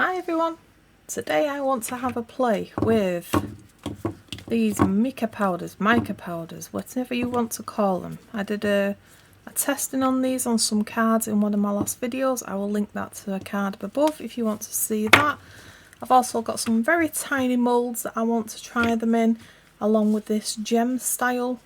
Hi everyone! Today I want to have a play with these mica powders, whatever you want to call them. I did a testing on these on some cards in one of my last videos. I will link that to a card above if you want to see that. I've also got some very tiny moulds that I want to try them in, along with this gem style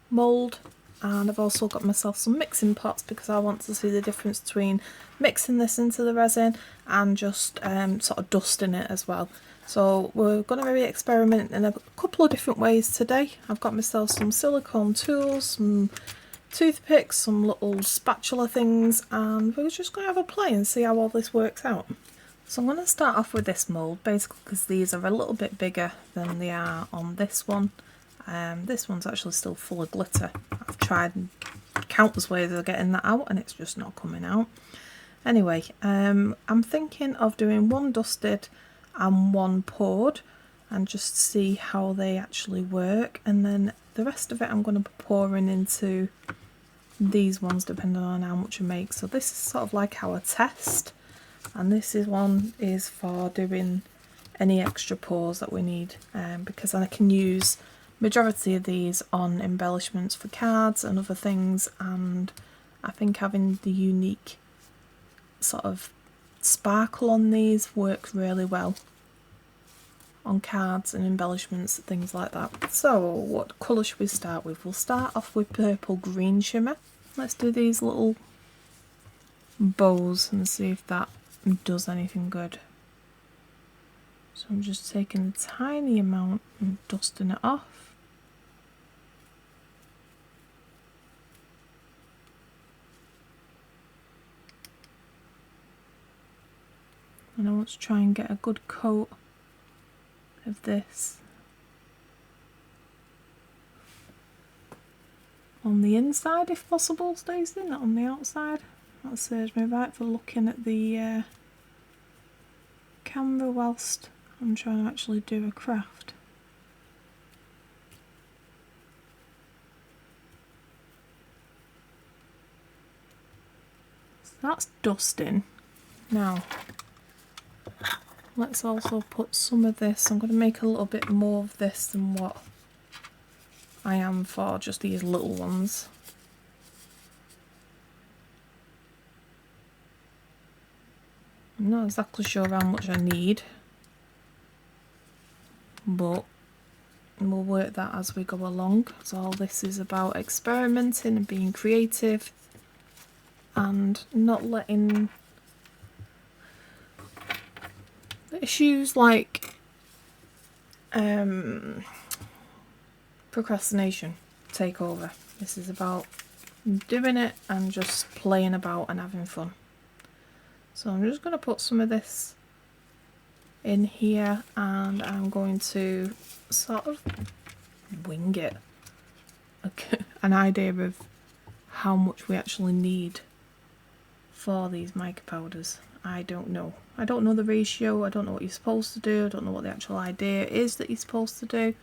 mould. And I've also got myself some mixing pots because I want to see the difference between mixing this into the resin and just sort of dusting it as well. So we're going to be experimenting in a couple of different ways today. I've got myself some silicone tools, some toothpicks, some little spatula things, and we're just going to have a play and see how all this works out. So I'm going to start off with this mould, basically because these are a little bit bigger than they are on this one. This one's actually still full of glitter. I've tried countless ways of getting that out and it's just not coming out. Anyway, I'm thinking of doing one dusted and one poured and just see how they actually work, and then the rest of it I'm going to be pouring into these ones depending on how much I make. So this is sort of like our test, and this is one is for doing any extra pours that we need, because I can use majority of these on embellishments for cards and other things, and I think having the unique sort of sparkle on these works really well on cards and embellishments, things like that. So what colour should we start with? We'll start off with purple green shimmer. Let's do these little bows and see if that does anything good. So I'm just taking a tiny amount and dusting it off. And I want to try and get a good coat of this on the inside if possible, Stacey, not on the outside. That serves me right for looking at the camera whilst I'm trying to actually do a craft. So that's dusting. Now let's also put some of this. I'm going to make a little bit more of this than what I am for just these little ones. I'm not exactly sure how much I need, but we'll work that as we go along. So all this is about experimenting and being creative and not letting issues like procrastination take over. This is about doing it and just playing about and having fun. So I'm just going to put some of this in here and I'm going to sort of wing it. An idea of how much we actually need for these mica powders. I don't know. I don't know the ratio, I don't know what you're supposed to do, I don't know what the actual idea is that you're supposed to do.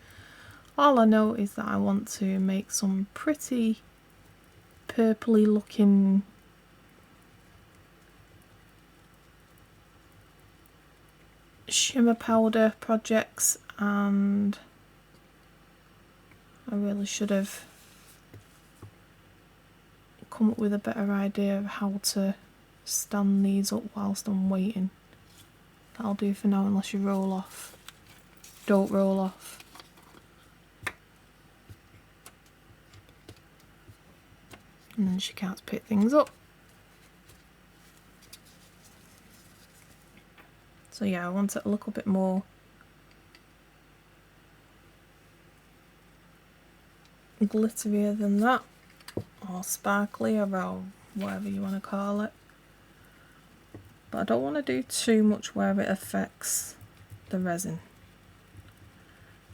All I know is that I want to make some pretty purpley looking shimmer powder projects, and I really should have come up with a better idea of how to stand these up whilst I'm waiting. That'll do for now unless you roll off. Don't roll off. And then she can't pick things up. So yeah, I want it a little bit more glitterier than that, or sparkly, or whatever you want to call it. But I don't want to do too much where it affects the resin.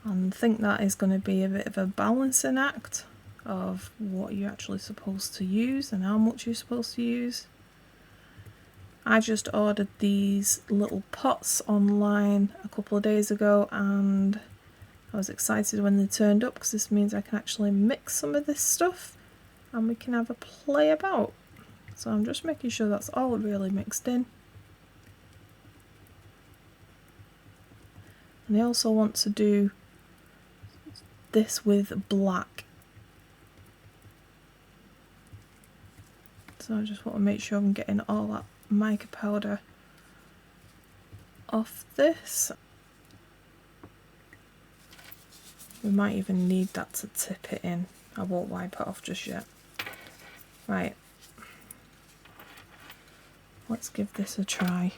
And I think that is going to be a bit of a balancing act of what you're actually supposed to use and how much you're supposed to use. I just ordered these little pots online a couple of days ago and I was excited when they turned up because this means I can actually mix some of this stuff and we can have a play about. So I'm just making sure that's all really mixed in. And I also want to do this with black. So I just want to make sure I'm getting all that mica powder off this. We might even need that to tip it in. I won't wipe it off just yet. Right. Let's give this a try.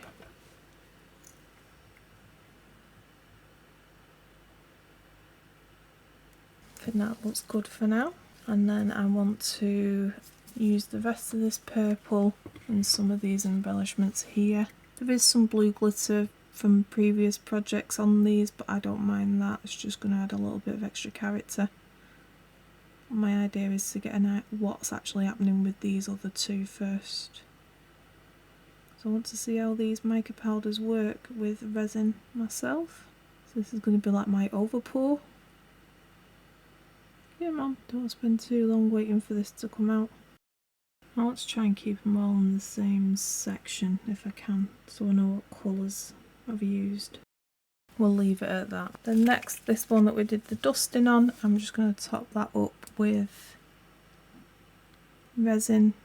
I think that looks good for now. And then I want to use the rest of this purple and some of these embellishments here. There is some blue glitter from previous projects on these, but I don't mind that. It's just going to add a little bit of extra character. My idea is to get what's actually happening with these other two first. So I want to see how these mica powders work with resin myself. So this is going to be like my overpour. Come on, don't spend too long waiting for this to come out. Now let's try and keep them all in the same section if I can, so I know what colours I've used. We'll leave it at that. Then next, this one that we did the dusting on, I'm just going to top that up with resin.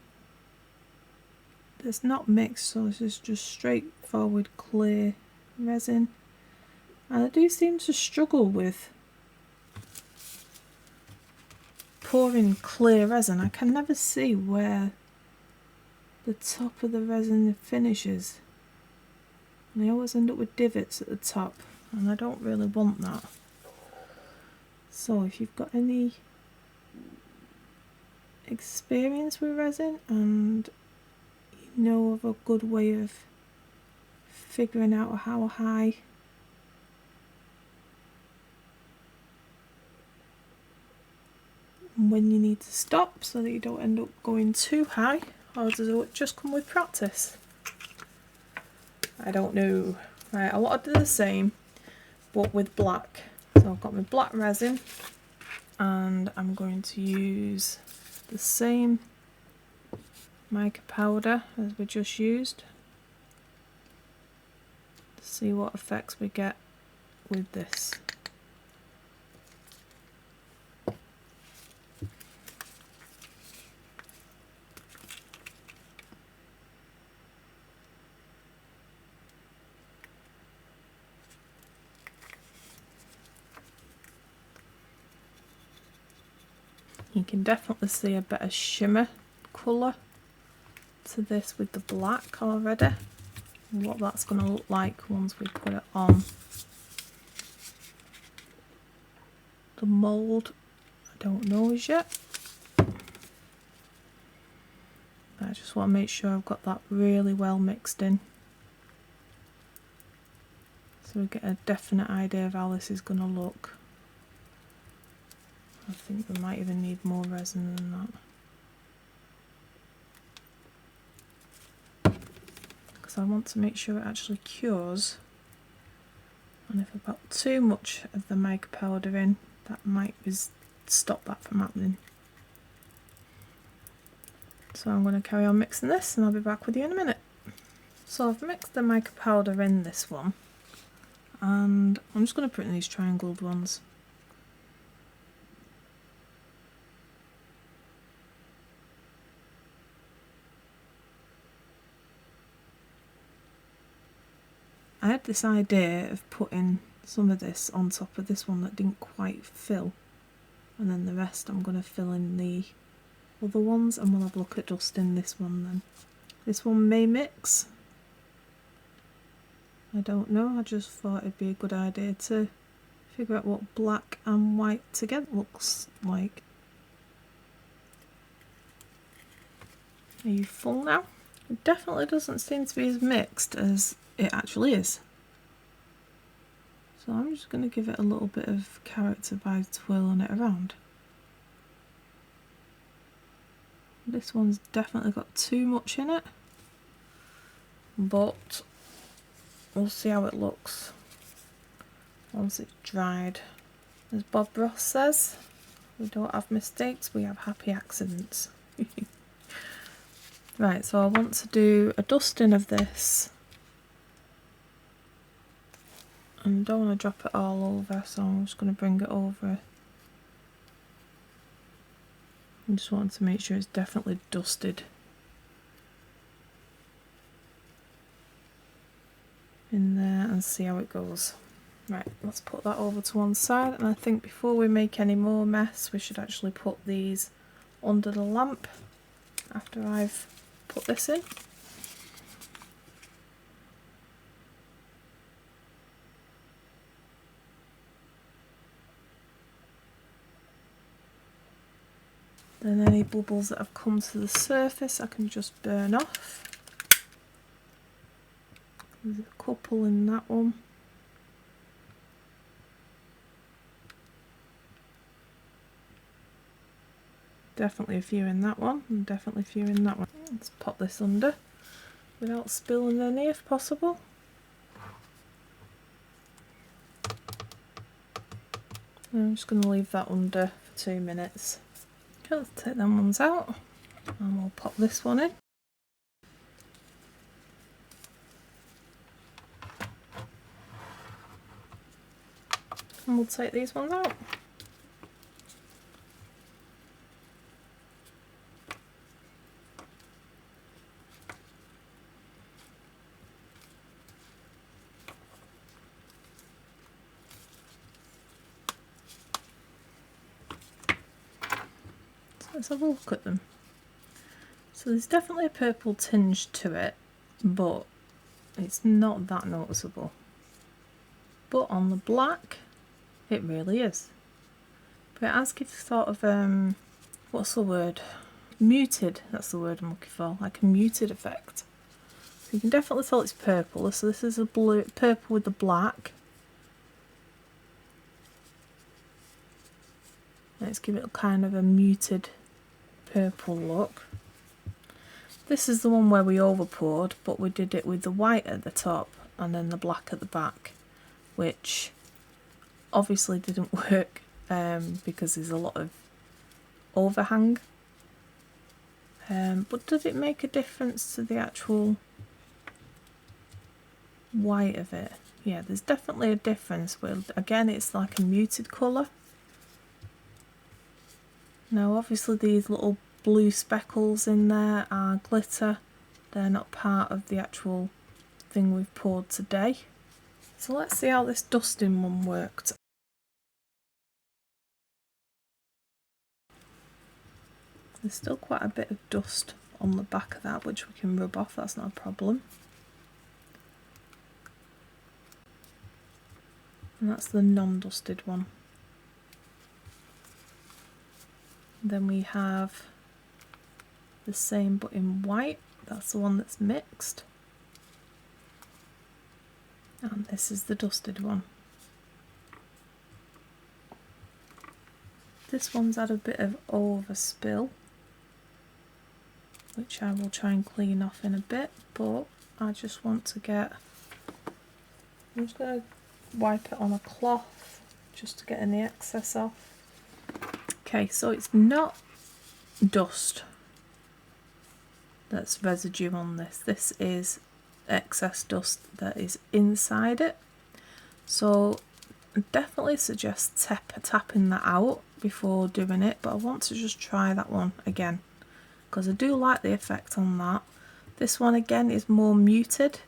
It's not mixed, so this is just straightforward clear resin. And I do seem to struggle with pouring clear resin. I can never see where the top of the resin finishes. And I always end up with divots at the top, and I don't really want that. So if you've got any experience with resin and you know of a good way of figuring out how high and when you need to stop so that you don't end up going too high, or does it just come with practice? I don't know. Right, I want to do the same but with black. So I've got my black resin and I'm going to use the same mica powder as we just used to see what effects we get with this. You can definitely see a better shimmer colour to this with the black already. And what that's going to look like once we put it on the mould, I don't know as yet. I just want to make sure I've got that really well mixed in, so we get a definite idea of how this is going to look. I think we might even need more resin than that, because I want to make sure it actually cures, and if I put too much of the mica powder in, that might stop that from happening. So I'm going to carry on mixing this and I'll be back with you in a minute. So I've mixed the mica powder in this one, and I'm just going to put in these triangled ones. I had this idea of putting some of this on top of this one that didn't quite fill, and then the rest I'm going to fill in the other ones, and we'll have a look at dusting this one then. This one may mix, I don't know, I just thought it'd be a good idea to figure out what black and white together looks like. Are you full now? It definitely doesn't seem to be as mixed as it actually is. So I'm just going to give it a little bit of character by twirling it around. This one's definitely got too much in it, but we'll see how it looks once it's dried. As Bob Ross says, we don't have mistakes, we have happy accidents. Right, so I want to do a dusting of this And I don't want to drop it all over, so I'm just going to bring it over. I just want to make sure it's definitely dusted in there and see how it goes. Right, let's put that over to one side, and I think before we make any more mess we should actually put these under the lamp after I've put this in. Then any bubbles that have come to the surface I can just burn off. There's a couple in that one. Definitely a few in that one, and definitely a few in that one. Let's pop this under without spilling any if possible. I'm just going to leave that under for 2 minutes. Okay, let's take them ones out and we'll pop this one in. And we'll take these ones out. Let's have a look at them. So there's definitely a purple tinge to it, but it's not that noticeable. But on the black, it really is. But it has give sort of, what's the word? Muted, that's the word I'm looking for, like a muted effect. So you can definitely tell it's purple. So this is a blue, purple with the black. Let's give it kind of a muted purple look. This is the one where we over poured, but we did it with the white at the top and then the black at the back, which obviously didn't work because there's a lot of overhang. But did it make a difference to the actual white of it? Yeah, there's definitely a difference. Well, again, it's like a muted colour. Now obviously these little blue speckles in there are glitter. They're not part of the actual thing we've poured today. So let's see how this dusting one worked. There's still quite a bit of dust on the back of that which we can rub off, that's not a problem. And that's the non-dusted one. Then we have the same but in white, that's the one that's mixed. And this is the dusted one. This one's had a bit of overspill, which I will try and clean off in a bit, but I just want to get, I'm just going to wipe it on a cloth just to get any excess off. Okay, so it's not dust that's residue on this. This is excess dust that is inside it. So I definitely suggest tapping that out before doing it, but I want to just try that one again because I do like the effect on that. This one again is more muted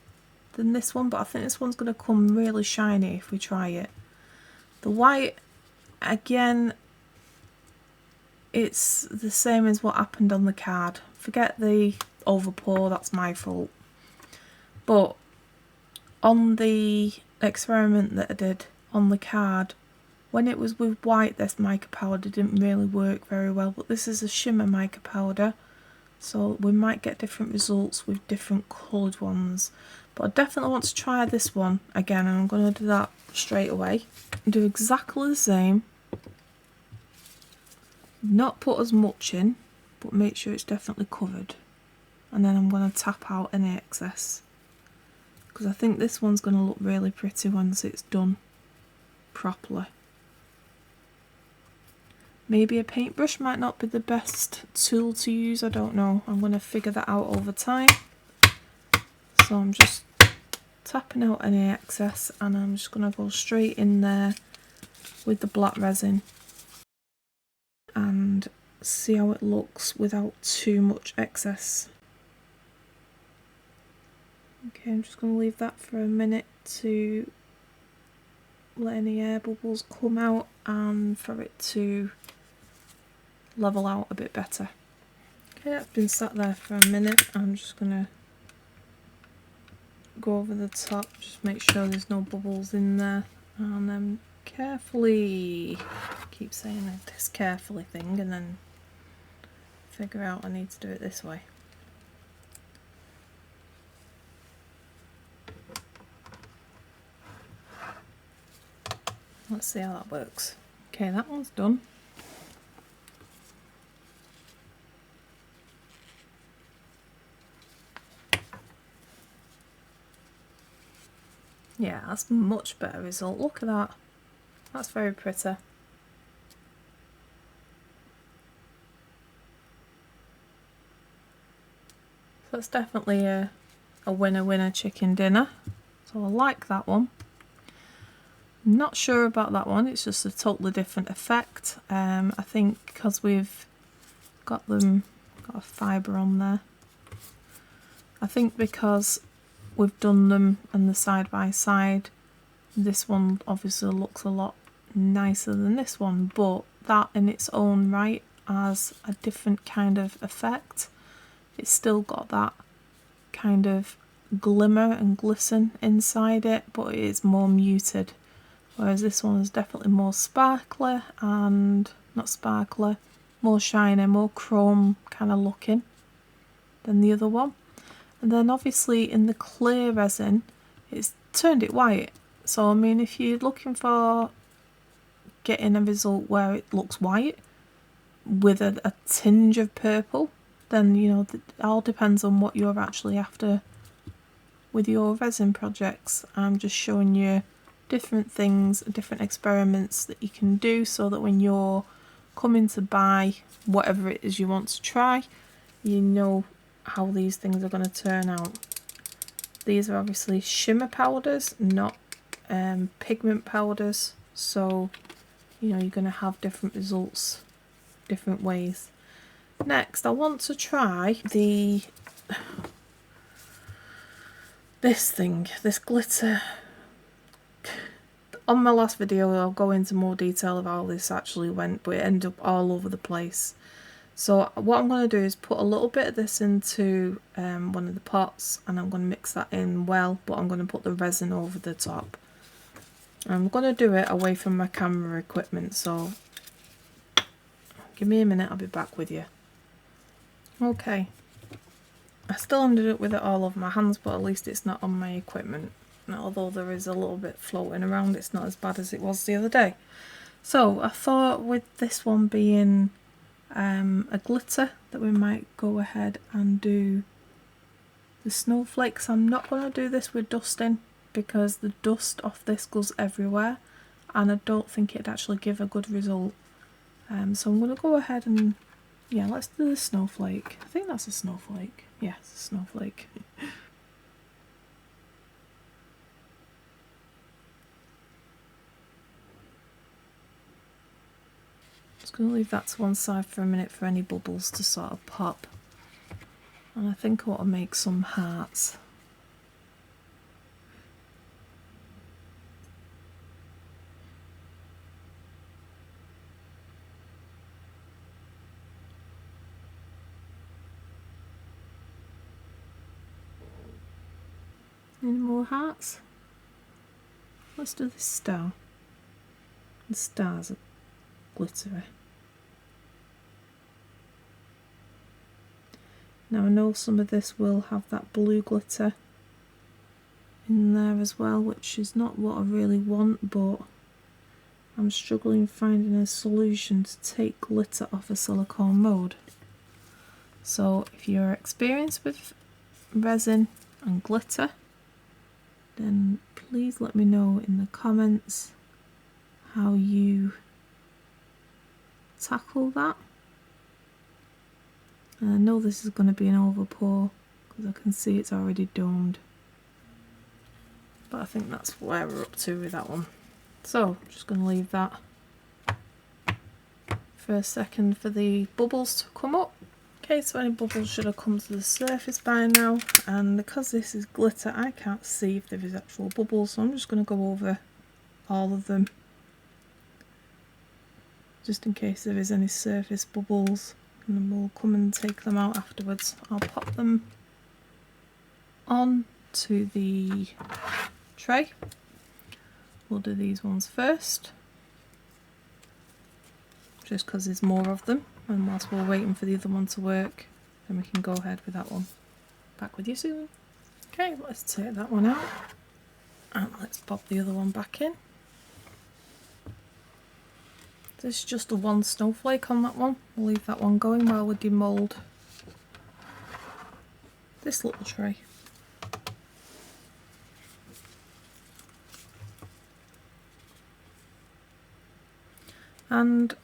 than this one, but I think this one's going to come really shiny if we try it. The white, again, it's the same as what happened on the card. Forget the overpour, that's my fault. But on the experiment that I did on the card, when it was with white, this mica powder didn't really work very well, but this is a shimmer mica powder, so we might get different results with different coloured ones. But I definitely want to try this one again, and I'm going to do that straight away. Do exactly the same. Not put as much in, but make sure it's definitely covered. And then I'm going to tap out any excess, because I think this one's going to look really pretty once it's done properly. Maybe a paintbrush might not be the best tool to use, I don't know. I'm going to figure that out over time. So I'm just tapping out any excess, and I'm just going to go straight in there with the black resin and see how it looks without too much excess. Okay, I'm just going to leave that for a minute to let any air bubbles come out and for it to level out a bit better. Okay, that's been sat there for a minute. I'm just going to go over the top, just make sure there's no bubbles in there, and then carefully, keep saying this carefully thing and then figure out I need to do it this way. Let's see how that works. Okay, that one's done. Yeah, that's a much better result. Look at that. That's very pretty. So it's definitely a winner chicken dinner. So I like that one. Not sure about that one, it's just a totally different effect. I think because we've got a fibre on there. I think because we've done them and the side by side, this one obviously looks a lot nicer than this one, but that in its own right has a different kind of effect. It's still got that kind of glimmer and glisten inside it, but it is more muted. Whereas this one is definitely more sparkly and not sparkly, more shiny, more chrome kind of looking than the other one. And then obviously in the clear resin, it's turned it white. So I mean, if you're looking for getting a result where it looks white with a tinge of purple, then you know, it all depends on what you're actually after with your resin projects. I'm just showing you different things, different experiments that you can do so that when you're coming to buy whatever it is you want to try, you know how these things are going to turn out. These are obviously shimmer powders, not pigment powders, so you know you're going to have different results different ways. Next, I want to try this glitter. On my last video I'll go into more detail of how this actually went, but it ended up all over the place. So what I'm going to do is put a little bit of this into one of the pots, and I'm going to mix that in well, but I'm going to put the resin over the top. I'm going to do it away from my camera equipment, so give me a minute, I'll be back with you. Okay, I still ended up with it all over my hands, but at least it's not on my equipment. Although there is a little bit floating around, it's not as bad as it was the other day. So I thought with this one being a glitter that we might go ahead and do the snowflakes. I'm not going to do this with dusting because the dust off this goes everywhere and I don't think it'd actually give a good result. So I'm going to go ahead and, yeah, let's do the snowflake. I think that's a snowflake. Yeah, it's a snowflake. Just going to leave that to one side for a minute for any bubbles to sort of pop. And I think I want to make some hearts. Any more hearts? Let's do this star. The stars are glittery. Now I know some of this will have that blue glitter in there as well, which is not what I really want, but I'm struggling finding a solution to take glitter off a silicone mould. So if you're experienced with resin and glitter, then please let me know in the comments how you tackle that. And I know this is going to be an overpour because I can see it's already domed. but I think that's where we're up to with that one. So I'm just going to leave that for a second for the bubbles to come up. Okay, so any bubbles should have come to the surface by now, and because this is glitter I can't see if there is actual bubbles, so I'm just going to go over all of them just in case there is any surface bubbles, and then we'll come and take them out afterwards. I'll pop them on to the tray. We'll do these ones first, just because there's more of them, and whilst we're waiting for the other one to work, then we can go ahead with that one. Back with you soon. Okay, let's take that one out, and let's pop the other one back in. This is just a one snowflake on that one. We'll leave that one going while we demould this little tray. And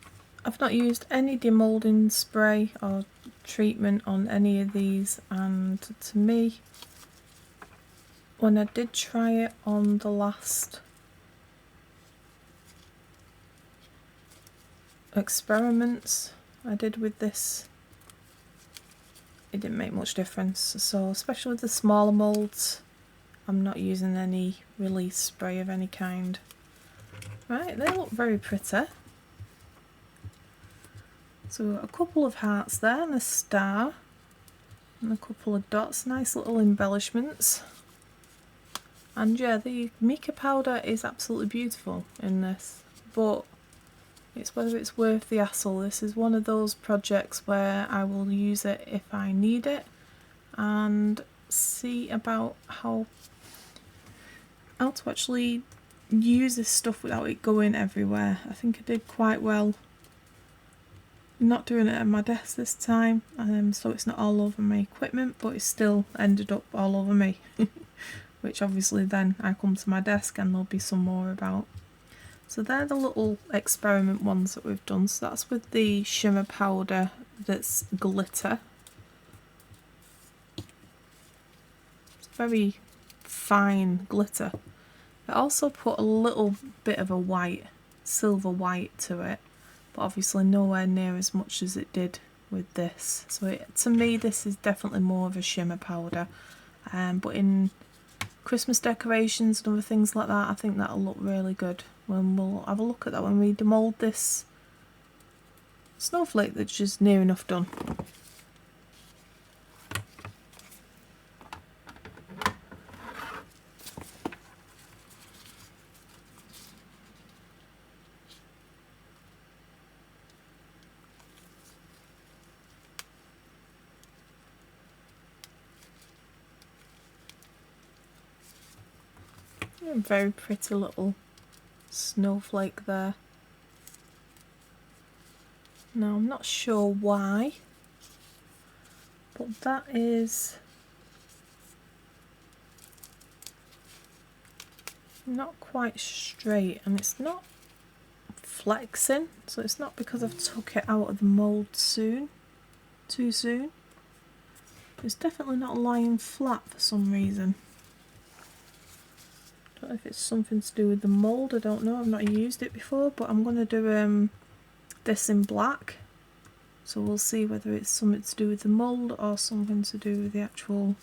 I've not used any demoulding spray or treatment on any of these, and to me, when I did try it on the last experiments I did with this, it didn't make much difference. So especially with the smaller moulds, I'm not using any release spray of any kind. Right, they look very pretty. So we've got a couple of hearts there and a star and a couple of dots, nice little embellishments. And yeah, the mica powder is absolutely beautiful in this, but it's whether it's worth the hassle. This is one of those projects where I will use it if I need it and see about how to actually use this stuff without it going everywhere. I think I did quite well not doing it at my desk this time, so it's not all over my equipment, but it still ended up all over me. Which obviously then I come to my desk and there'll be some more about. So they're the little experiment ones that we've done. So that's with the shimmer powder that's glitter. It's very fine glitter. I also put a little bit of a white, silver white to it, but obviously nowhere near as much as it did with this. So to me this is definitely more of a shimmer powder, but in Christmas decorations and other things like that, I think that'll look really good. When we'll have a look at that when we demould this snowflake that's just near enough done. A very pretty little snowflake there. Now I'm not sure why, but that is not quite straight and it's not flexing, so it's not because I've took it out of the mould too soon. It's definitely not lying flat for some reason. Don't know if it's something to do with the mould, I don't know, I've not used it before, but I'm going to do this in black, so we'll see whether it's something to do with the mould or something to do with the actual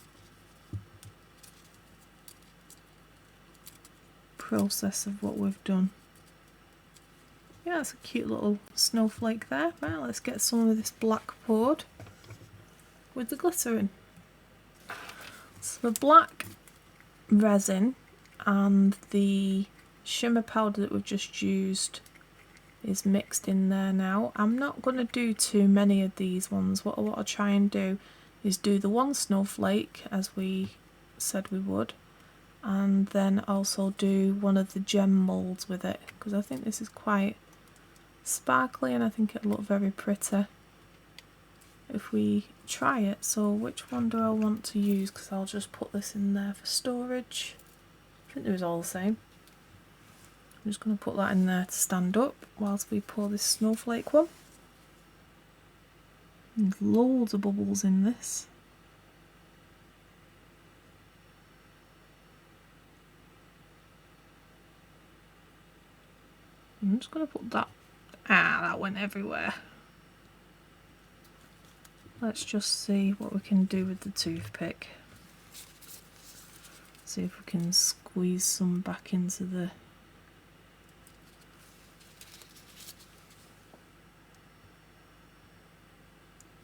process of what we've done. Yeah, that's a cute little snowflake there. Right, let's get some of this black poured with the glitter in. So the black resin and the shimmer powder that we've just used is mixed in there now. I'm not going to do too many of these ones. What I'll try and do is do the one snowflake as we said we would, and then also do one of the gem moulds with it, because I think this is quite sparkly and I think it'll look very pretty if we try it. So which one do I want to use, because I'll just put this in there for storage. I think it was all the same. I'm just going to put that in there to stand up whilst we pour this snowflake one. There's loads of bubbles in this. I'm just going to put that, that went everywhere. Let's just see what we can do with the toothpick. See if we can squeeze some back into the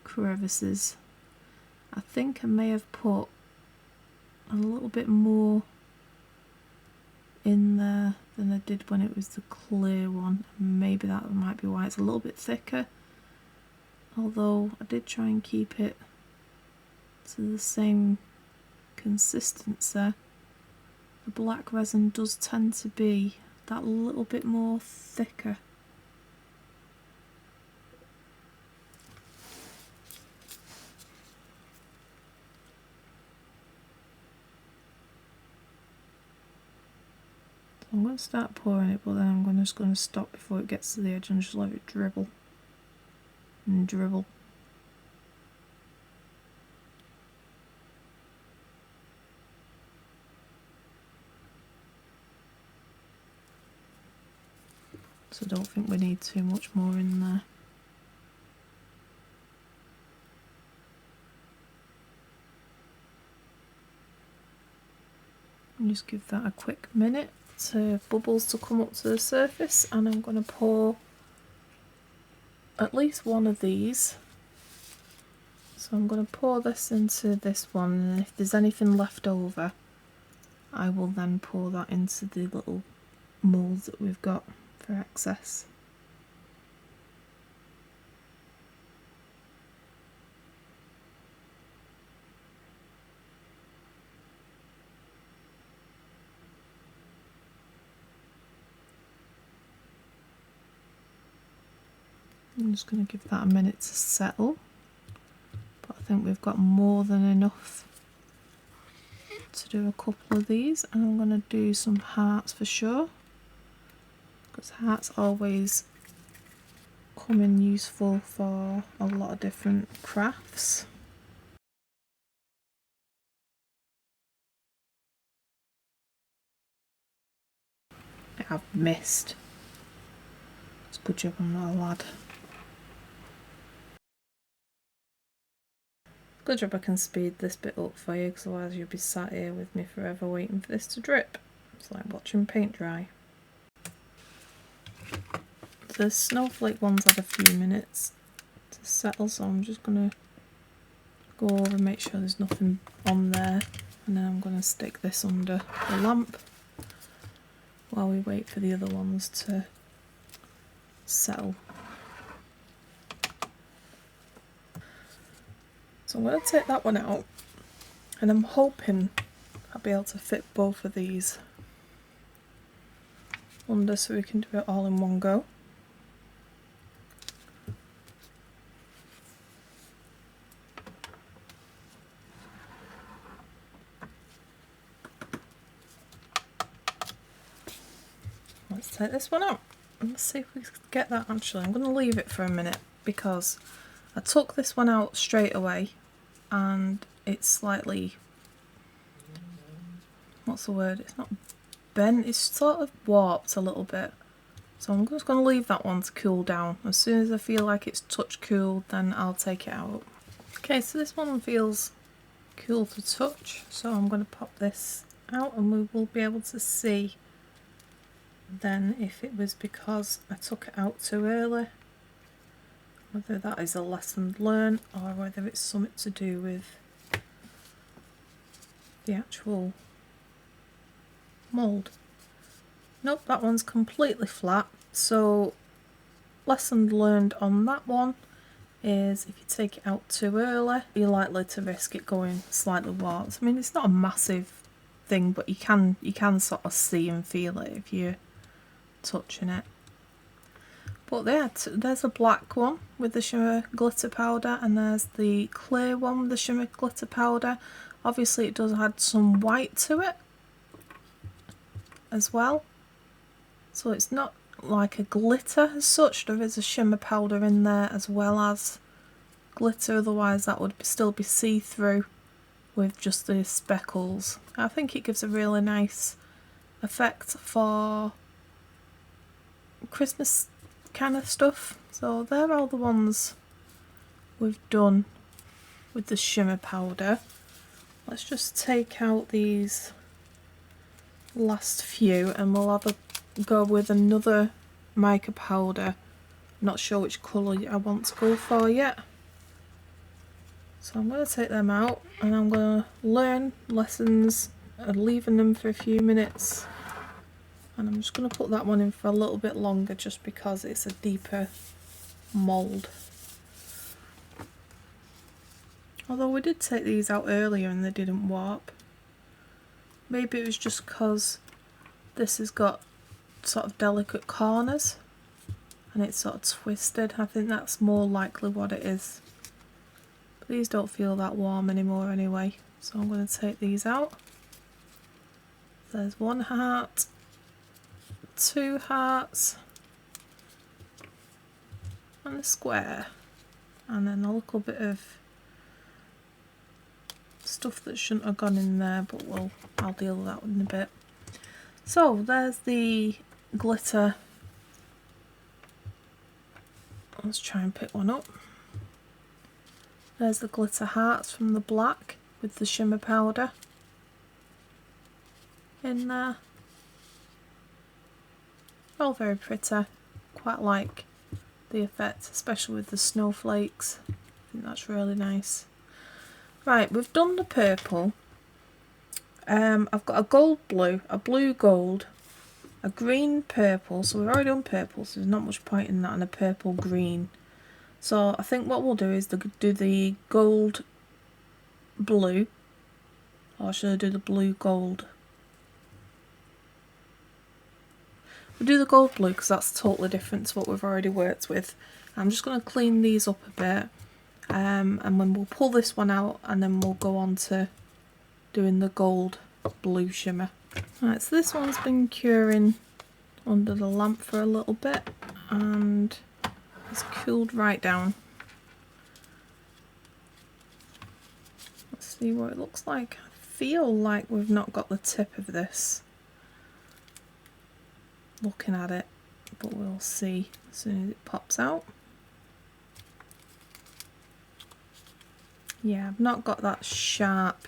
crevices. I think I may have put a little bit more in there than I did when it was the clear one. Maybe that might be why it's a little bit thicker, although I did try and keep it to the same consistency. The black resin does tend to be that little bit more thicker. I'm going to start pouring it, but then I'm just going to stop before it gets to the edge and just let it dribble and dribble. So I don't think we need too much more in there. And just give that a quick minute to bubbles to come up to the surface, and I'm going to pour at least one of these. So I'm going to pour this into this one, and if there's anything left over I will then pour that into the little moulds that we've got for excess. I'm just going to give that a minute to settle, but I think we've got more than enough to do a couple of these, and I'm going to do some hearts for sure, because hearts always come in useful for a lot of different crafts. I've missed. It's a good job I'm not a lad. Good job I can speed this bit up for you, because otherwise you'll be sat here with me forever waiting for this to drip. It's like watching paint dry. The snowflake ones had a few minutes to settle, so I'm just going to go over and make sure there's nothing on there, and then I'm going to stick this under the lamp while we wait for the other ones to settle. So I'm going to take that one out, and I'm hoping I'll be able to fit both of these under so we can do it all in one go. Let's take this one out and let's see if we can get that. Actually, I'm going to leave it for a minute because I took this one out straight away and it's slightly, what's the word, it's not bent, it's sort of warped a little bit. So I'm just going to leave that one to cool down. As soon as I feel like it's touch cooled, then I'll take it out. Okay, so this one feels cool to touch, so I'm going to pop this out and we will be able to see then if it was because I took it out too early, whether that is a lesson learned or whether it's something to do with the actual mould. Nope, that one's completely flat, so lesson learned on that one is if you take it out too early you're likely to risk it going slightly warped. I mean, it's not a massive thing, but you can sort of see and feel it if you're touching it. But yeah, there's a black one with the shimmer glitter powder, and there's the clear one with the shimmer glitter powder. Obviously it does add some white to it as well, so it's not like a glitter as such. There is a shimmer powder in there as well as glitter, otherwise that would still be see-through with just the speckles. I think it gives a really nice effect for Christmas kind of stuff. So they're all the ones we've done with the shimmer powder. Let's just take out these last few and we'll have a go with another mica powder. Not sure which colour I want to go for yet. So I'm going to take them out and I'm going to learn lessons and leaving them for a few minutes. And I'm just going to put that one in for a little bit longer just because it's a deeper mould. Although we did take these out earlier and they didn't warp. Maybe it was just because this has got sort of delicate corners and it's sort of twisted. I think that's more likely what it is. But these don't feel that warm anymore anyway. So I'm going to take these out. There's one heart, 2 hearts, and a square. And then a little bit of stuff that shouldn't have gone in there, but I'll deal with that in a bit. So there's the glitter. Let's try and pick one up. There's the glitter hearts from the black with the shimmer powder in there. All very pretty. Quite like the effect, especially with the snowflakes. I think that's really nice. Right, we've done the purple. I've got a gold blue, a blue gold, a green purple. So we've already done purple, so there's not much point in that, and a purple green. So I think what we'll do is do the gold blue, or should I do the blue gold? We'll do the gold blue because that's totally different to what we've already worked with. I'm just going to clean these up a bit. And then we'll pull this one out and then we'll go on to doing the gold blue shimmer. Right, so this one's been curing under the lamp for a little bit and it's cooled right down. Let's see what it looks like. I feel like we've not got the tip of this looking at it, but we'll see as soon as it pops out. Yeah, I've not got that sharp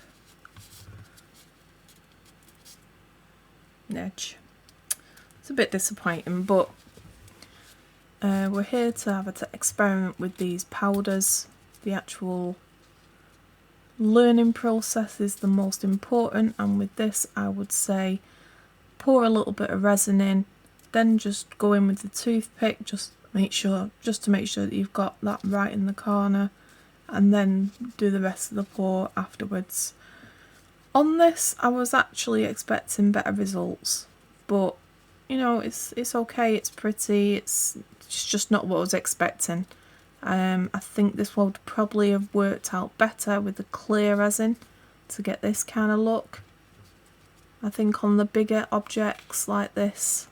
edge. It's a bit disappointing, but we're here to have an experiment with these powders. The actual learning process is the most important, and with this I would say pour a little bit of resin in, then just go in with the toothpick, just to make sure that you've got that right in the corner, and then do the rest of the pour afterwards. On this I was actually expecting better results, but you know, it's okay, it's pretty, it's just not what I was expecting. I think this would probably have worked out better with the clear resin to get this kind of look. I think on the bigger objects like this,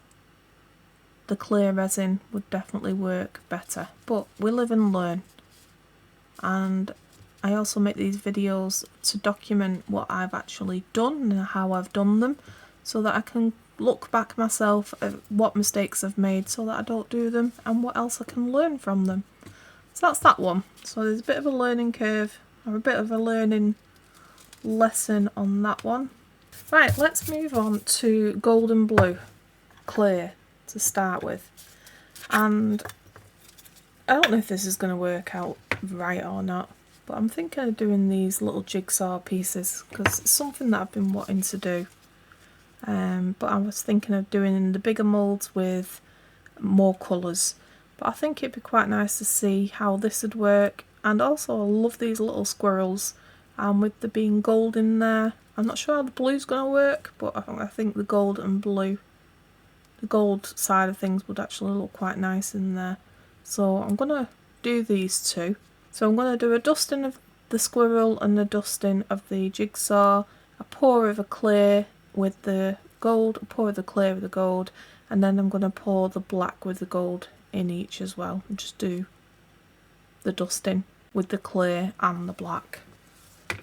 the clear resin would definitely work better, but we live and learn. And I also make these videos to document what I've actually done and how I've done them, so that I can look back myself at what mistakes I've made so that I don't do them and what else I can learn from them. So that's that one. So there's a bit of a learning curve, or a bit of a learning lesson on that one. Right, let's move on to golden blue clear to start with. And I don't know if this is going to work out right or not, but I'm thinking of doing these little jigsaw pieces because it's something that I've been wanting to do. But I was thinking of doing the bigger moulds with more colours. But I think it'd be quite nice to see how this would work. And also I love these little squirrels, and with there being gold in there, I'm not sure how the blue's going to work, but I think the gold and blue, the gold side of things would actually look quite nice in there. So I'm going to do these two. So I'm going to do a dusting of the squirrel and a dusting of the jigsaw, a pour of a clear with the gold, a pour of the clear with the gold, and then I'm going to pour the black with the gold in each as well, and just do the dusting with the clear and the black.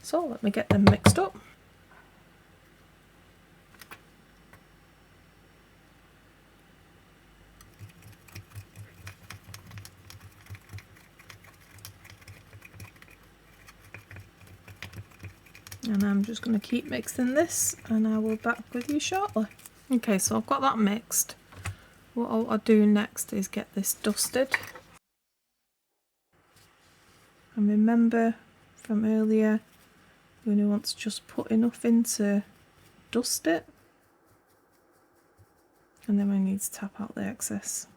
So let me get them mixed up. And I'm just going to keep mixing this and I will be back with you shortly. Okay, so I've got that mixed. What I'll do next is get this dusted. And remember from earlier, you only want to just put enough in to dust it. And then we need to tap out the excess.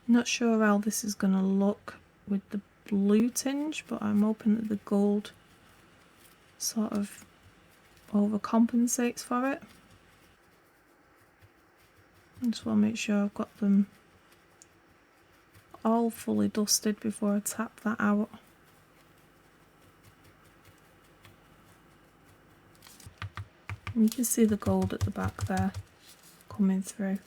Not sure how this is going to look with the blue tinge, but I'm hoping that the gold sort of overcompensates for it. I just want to make sure I've got them all fully dusted before I tap that out. And you can see the gold at the back there coming through.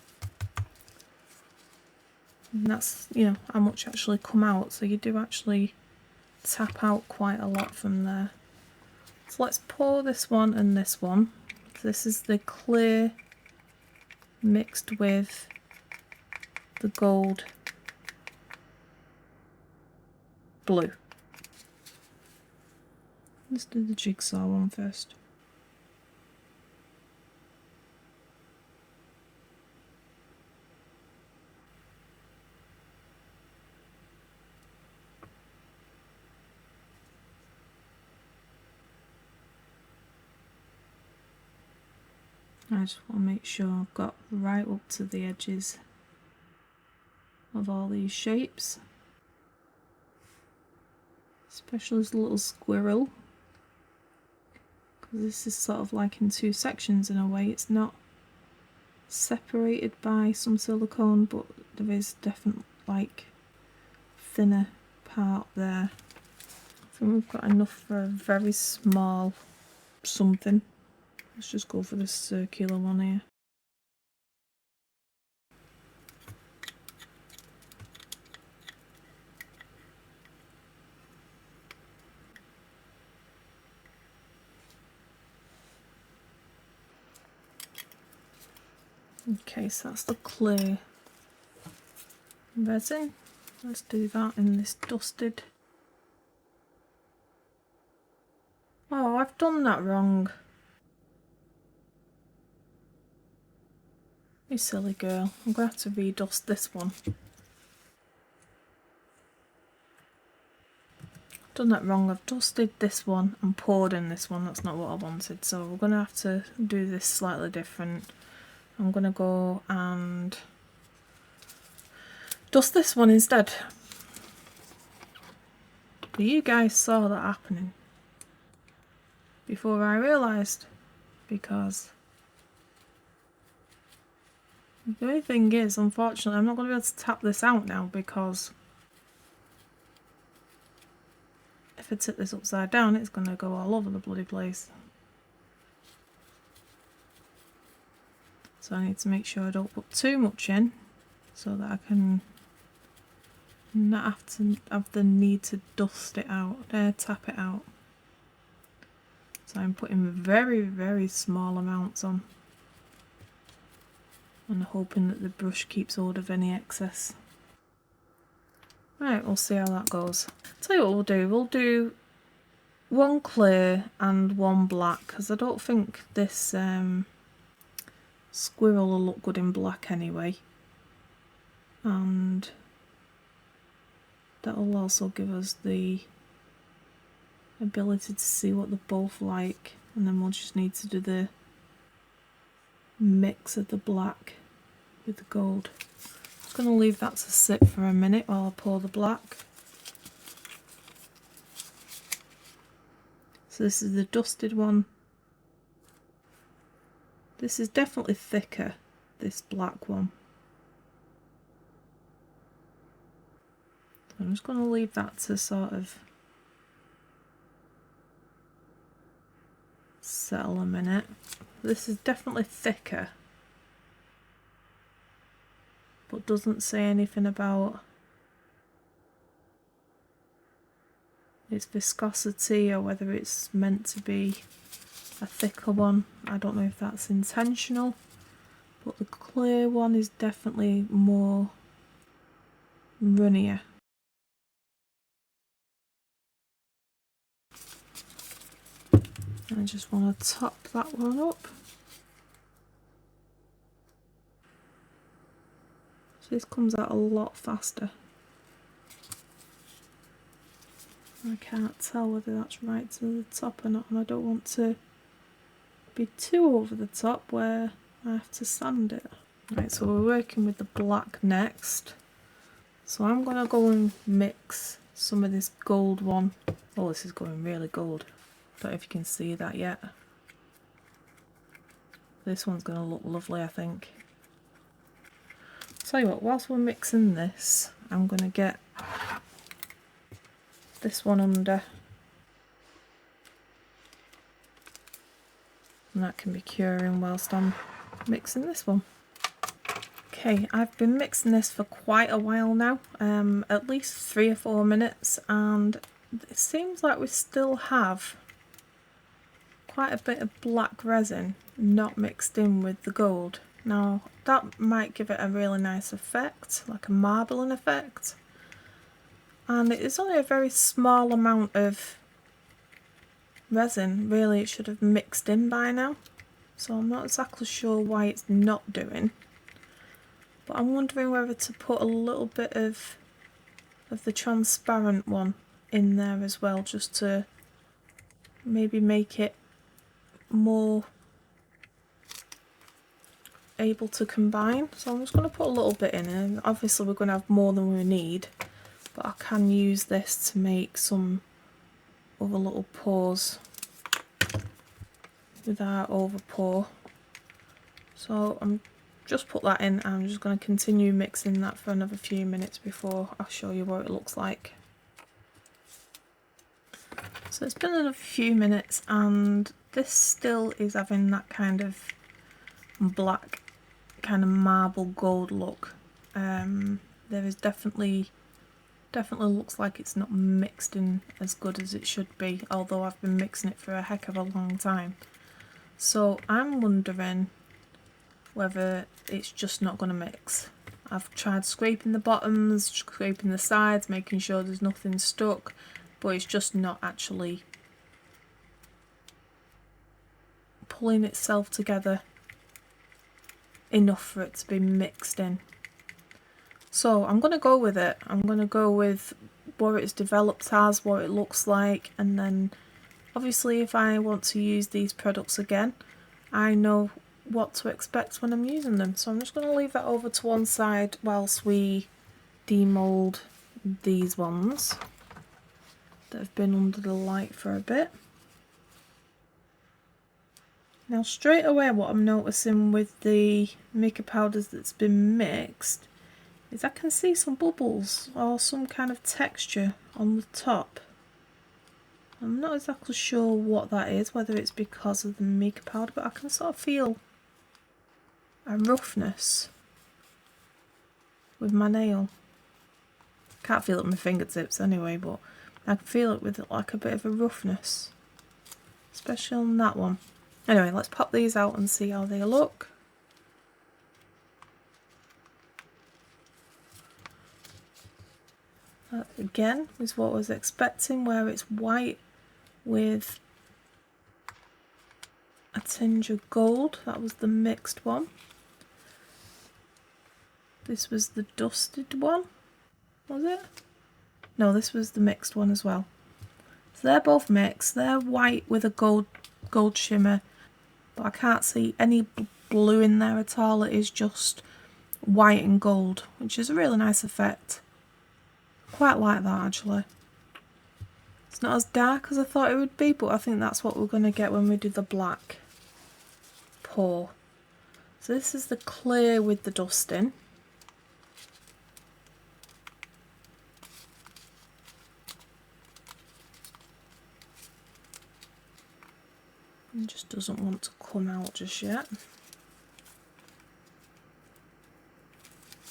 And that's, you know, how much actually come out, so you do actually tap out quite a lot from there. So let's pour this one and this one. This is the clear mixed with the gold blue. Let's do the jigsaw one first. I just want to make sure I've got right up to the edges of all these shapes, especially this little squirrel, because this is sort of like in two sections in a way. It's not separated by some silicone, but there is definitely like thinner part there. I think we've got enough for a very small something. Let's just go for this circular one here. Okay, so that's the clear resin. Let's do that in this dusted. Oh, I've done that wrong. You silly girl. I'm going to have to redust this one. I've done that wrong. I've dusted this one and poured in this one. That's not what I wanted. So we're going to have to do this slightly different. I'm going to go and dust this one instead. But you guys saw that happening before I realised, because the only thing is, unfortunately, I'm not going to be able to tap this out now, because if I tip this upside down, it's going to go all over the bloody place. So I need to make sure I don't put too much in, so that I can not have to have the need to dust it out, tap it out. So I'm putting very, very small amounts on, and hoping that the brush keeps hold of any excess. Right, we'll see how that goes. Tell you what we'll do one clear and one black, because I don't think this squirrel will look good in black anyway, and that will also give us the ability to see what they're both like, and then we'll just need to do the mix of the black with the gold. I'm going to leave that to sit for a minute while I pour the black. So this is the dusted one. This is definitely thicker, this black one. I'm just going to leave that to sort of settle a minute. This is definitely thicker, but doesn't say anything about its viscosity or whether it's meant to be a thicker one. I don't know if that's intentional, but the clear one is definitely more runnier. I just want to top that one up. So this comes out a lot faster. I can't tell whether that's right to the top or not, and I don't want to be too over the top where I have to sand it. Right, so we're working with the black next. So I'm going to go and mix some of this gold one. Oh, this is going really gold. Don't know if you can see that yet. This one's going to look lovely, I think. Tell you what, whilst we're mixing this, I'm going to get this one under. And that can be curing whilst I'm mixing this one. Okay, I've been mixing this for quite a while now, at least 3 or 4 minutes, and it seems like we still have quite a bit of black resin not mixed in with the gold. Now that might give it a really nice effect, like a marbling effect, and it is only a very small amount of resin. Really, it should have mixed in by now, so I'm not exactly sure why it's not doing. But I'm wondering whether to put a little bit of the transparent one in there as well, just to maybe make it more able to combine. So I'm just going to put a little bit in, and obviously we're going to have more than we need, but I can use this to make some other little pours without over pour. So I'm just put that in, and I'm just going to continue mixing that for another few minutes before I show you what it looks like. So it's been another few minutes, and this still is having that kind of black, kind of marble gold look. There is definitely looks like it's not mixed in as good as it should be, although I've been mixing it for a heck of a long time. So I'm wondering whether it's just not going to mix. I've tried scraping the bottoms, scraping the sides, making sure there's nothing stuck, but it's just not actually pulling itself together enough for it to be mixed in. So I'm going to go with it. I'm going to go with what it's developed as, what it looks like, and then obviously if I want to use these products again, I know what to expect when I'm using them. So I'm just going to leave that over to one side whilst we demold these ones that have been under the light for a bit. Now straight away what I'm noticing with the Mica powders that's been mixed is I can see some bubbles or some kind of texture on the top. I'm not exactly sure what that is, whether it's because of the Mica powder, but I can sort of feel a roughness with my nail. Can't feel it with my fingertips anyway, but I can feel it with like a bit of a roughness, especially on that one. Anyway, let's pop these out and see how they look. That again is what I was expecting, where it's white with a tinge of gold. That was the mixed one. This was the dusted one, was it? No, this was the mixed one as well. So they're both mixed. They're white with a gold shimmer, but I can't see any blue in there at all. It is just white and gold, which is a really nice effect. Quite like that actually. It's not as dark as I thought it would be, but I think that's what we're going to get when we do the black pour. So this is the clear with the dusting. It just doesn't want to come out just yet.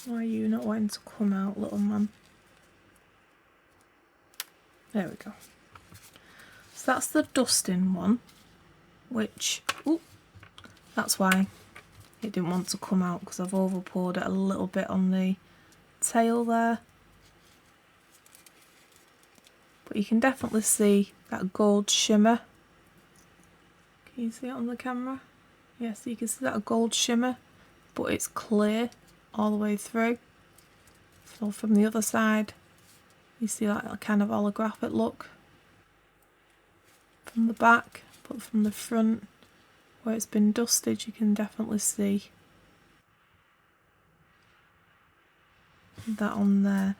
Why are you not wanting to come out, little man? There we go. So that's the dusting one. which, ooh, that's why it didn't want to come out, because I've over poured it a little bit on the tail there. But you can definitely see that gold shimmer. Can you see it on the camera? Yes, you can see that gold shimmer, but it's clear all the way through. So from the other side, you see that kind of holographic look from the back, but from the front, where it's been dusted, you can definitely see that on there.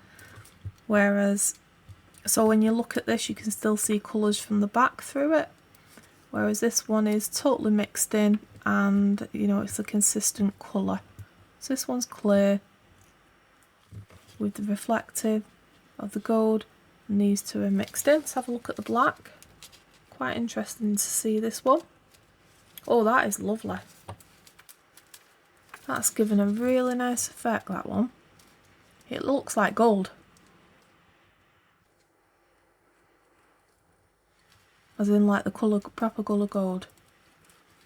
Whereas, so when you look at this, you can still see colours from the back through it, whereas this one is totally mixed in, and you know, it's a consistent colour. So this one's clear with the reflective of the gold, and these two are mixed in. Let's have a look at the black. Quite interesting to see this one. Oh, that is lovely. That's given a really nice effect, that one. It looks like gold. As in like the colour, proper colour gold.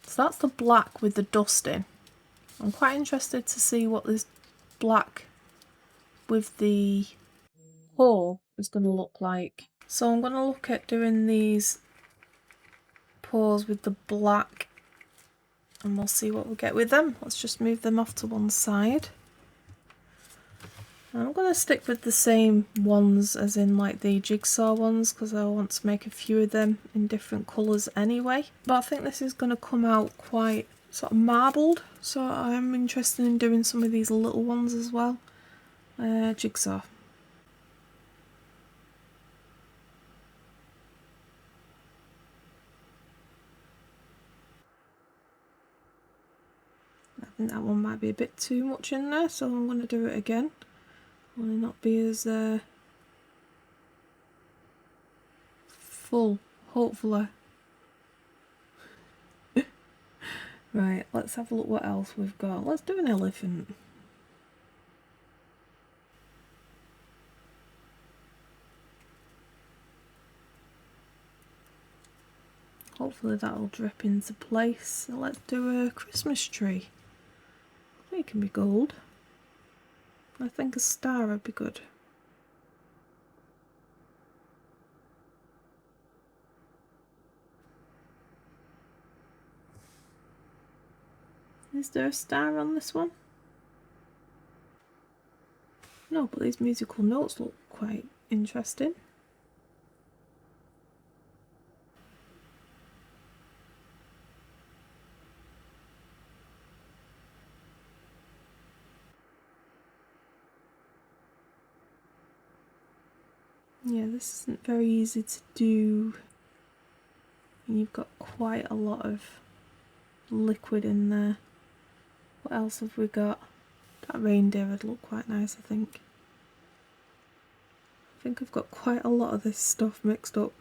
So that's the black with the dusting. I'm quite interested to see what this black with the pour is going to look like. So I'm going to look at doing these pours with the black, and we'll see what we get with them. Let's just move them off to one side. And I'm going to stick with the same ones as in like the jigsaw ones, because I want to make a few of them in different colours anyway. But I think this is going to come out quite sort of marbled, so I am interested in doing some of these little ones as well. Jigsaw. I think that one might be a bit too much in there, so I'm going to do it again. Will not be as full, hopefully. Right, let's have a look what else we've got. Let's do an elephant. Hopefully that'll drip into place. So let's do a Christmas tree. I think it can be gold. I think a star would be good. Is there a star on this one? No, but these musical notes look quite interesting. Yeah, this isn't very easy to do. And you've got quite a lot of liquid in there. What else have we got? That reindeer would look quite nice, I think. I think I've got quite a lot of this stuff mixed up.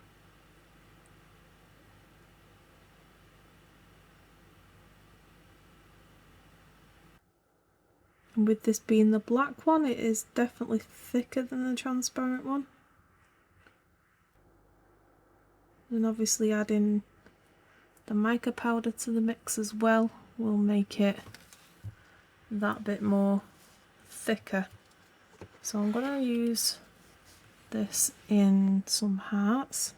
And with this being the black one, it is definitely thicker than the transparent one. And obviously adding the mica powder to the mix as well will make it that bit more thicker. So I'm going to use this in some hearts.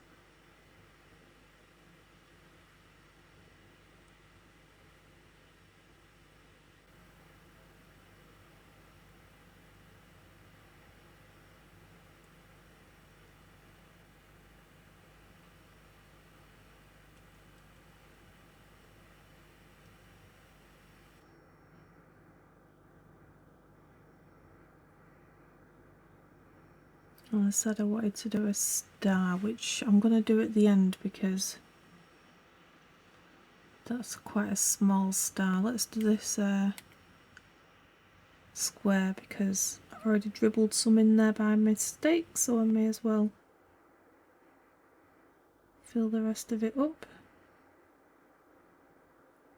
And I said I wanted to do a star, which I'm going to do at the end because that's quite a small star. Let's do this square because I've already dribbled some in there by mistake, so I may as well fill the rest of it up.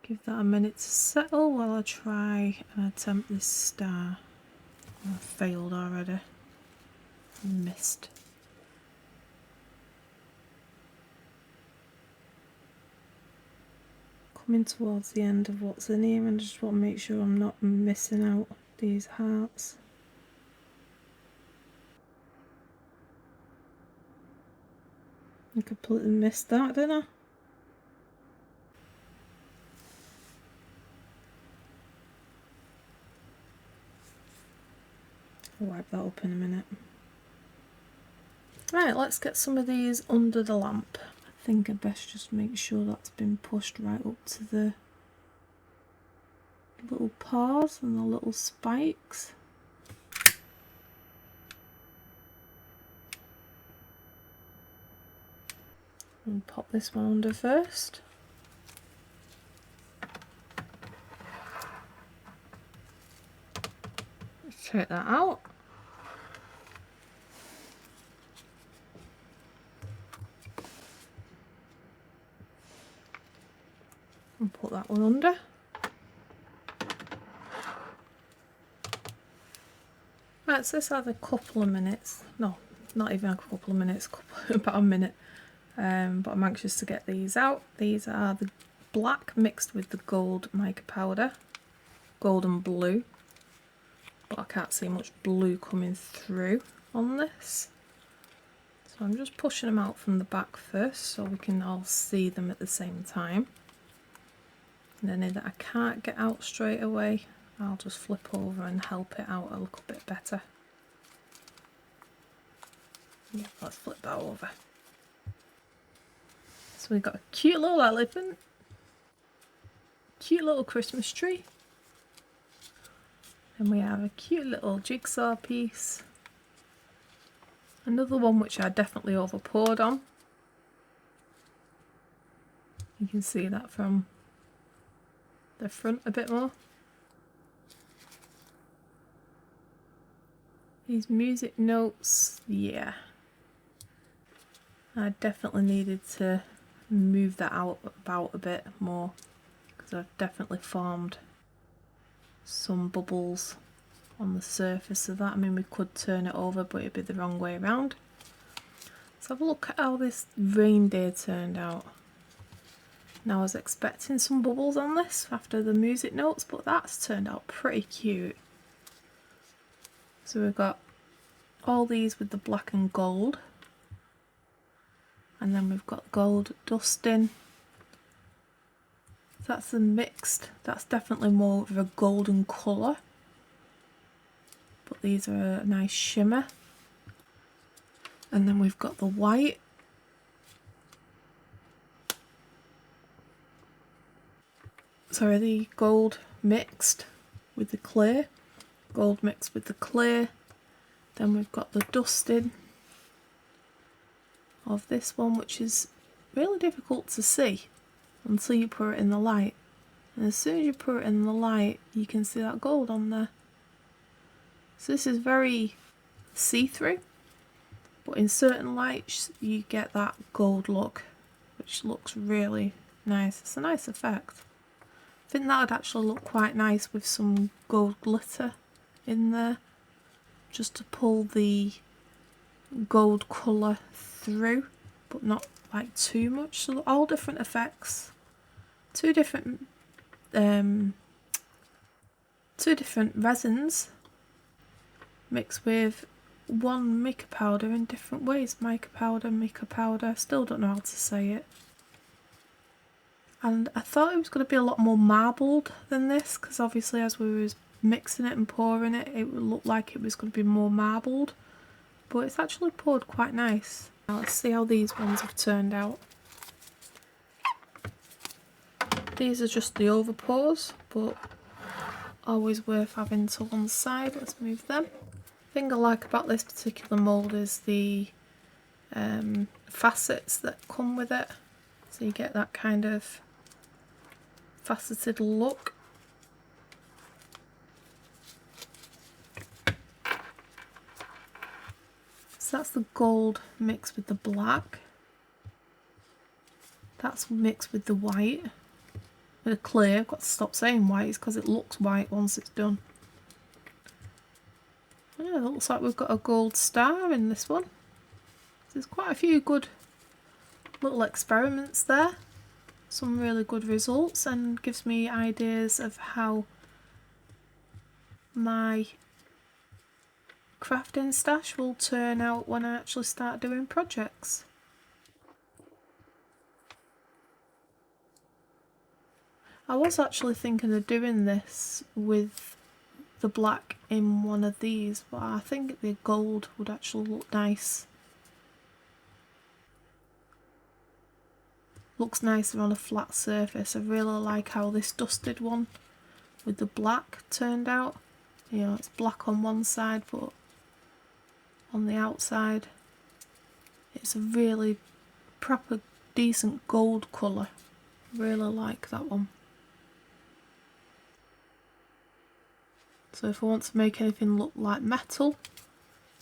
Give that a minute to settle while I try and attempt this star. I failed already. Missed. coming towards the end of what's in here, and I just want to make sure I'm not missing out these hearts. I completely missed that, didn't I? I'll wipe that up in a minute. Right, let's get some of these under the lamp. I think I'd best just make sure that's been pushed right up to the little paws and the little spikes. And pop this one under first. Let's take that out. And put that one under. Right, so this had a couple of minutes. No, not even a couple of minutes, about a minute. But I'm anxious to get these out. These are the black mixed with the gold mica powder. Gold and blue. But I can't see much blue coming through on this. So I'm just pushing them out from the back first so we can all see them at the same time. And any that I can't get out straight away, I'll just flip over and help it out a little bit better. Yeah, let's flip that over. So we've got a cute little elephant, cute little Christmas tree, and we have a cute little jigsaw piece. Another one which I definitely over poured on. You can see that from the front a bit more. These music notes, yeah. I definitely needed to move that out about a bit more because I've definitely formed some bubbles on the surface of that. I mean, we could turn it over, but it'd be the wrong way around. Let's have a look at how this reindeer turned out. Now, I was expecting some bubbles on this after the music notes, but that's turned out pretty cute. So we've got all these with the black and gold. And then we've got gold dusting. That's the mixed. That's definitely more of a golden colour. But these are a nice shimmer. And then we've got the white. Sorry, the gold mixed with the clear. Gold mixed with the clear. Then we've got the dusting of this one, which is really difficult to see until you put it in the light. And as soon as you put it in the light, you can see that gold on there. So this is very see-through, but in certain lights you get that gold look, which looks really nice. It's a nice effect. I think that would actually look quite nice with some gold glitter in there, just to pull the gold colour through, but not like too much. So all different effects, two different resins mixed with one mica powder in different ways. Mica powder, still don't know how to say it. And I thought it was going to be a lot more marbled than this, because obviously as we were mixing it and pouring it, it would look like it was going to be more marbled, but it's actually poured quite nice. Now let's see how these ones have turned out. These are just the over pours, but always worth having to one side. Let's move them. The thing I like about this particular mould is the facets that come with it, so you get that kind of faceted look. So that's the gold mixed with the black. That's mixed with the white, with the clear. I've got to stop saying white because it looks white once it's done. Yeah, it looks like we've got a gold star in this one. There's quite a few good little experiments there. some really good results and gives me ideas of how my crafting stash will turn out when I actually start doing projects. I was actually thinking of doing this with the black in one of these, but I think the gold would actually look nice. Looks nicer on a flat surface. I really like how this dusted one with the black turned out. You know, it's black on one side, but on the outside it's a really proper decent gold colour. Really like that one. So if I want to make anything look like metal,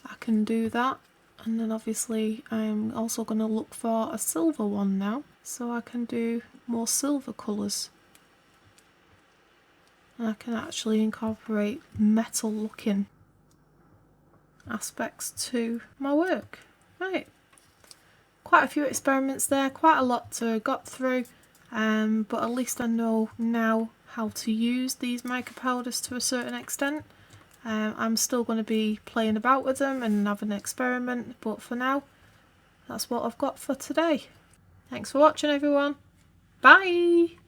I can do that. And then obviously I'm also going to look for a silver one now, so I can do more silver colours. And I can actually incorporate metal looking aspects to my work. Right, quite a few experiments there, quite a lot to got through, but at least I know now how to use these mica powders to a certain extent. I'm still going to be playing about with them and having an experiment, but for now that's what I've got for today. Thanks for watching everyone. Bye!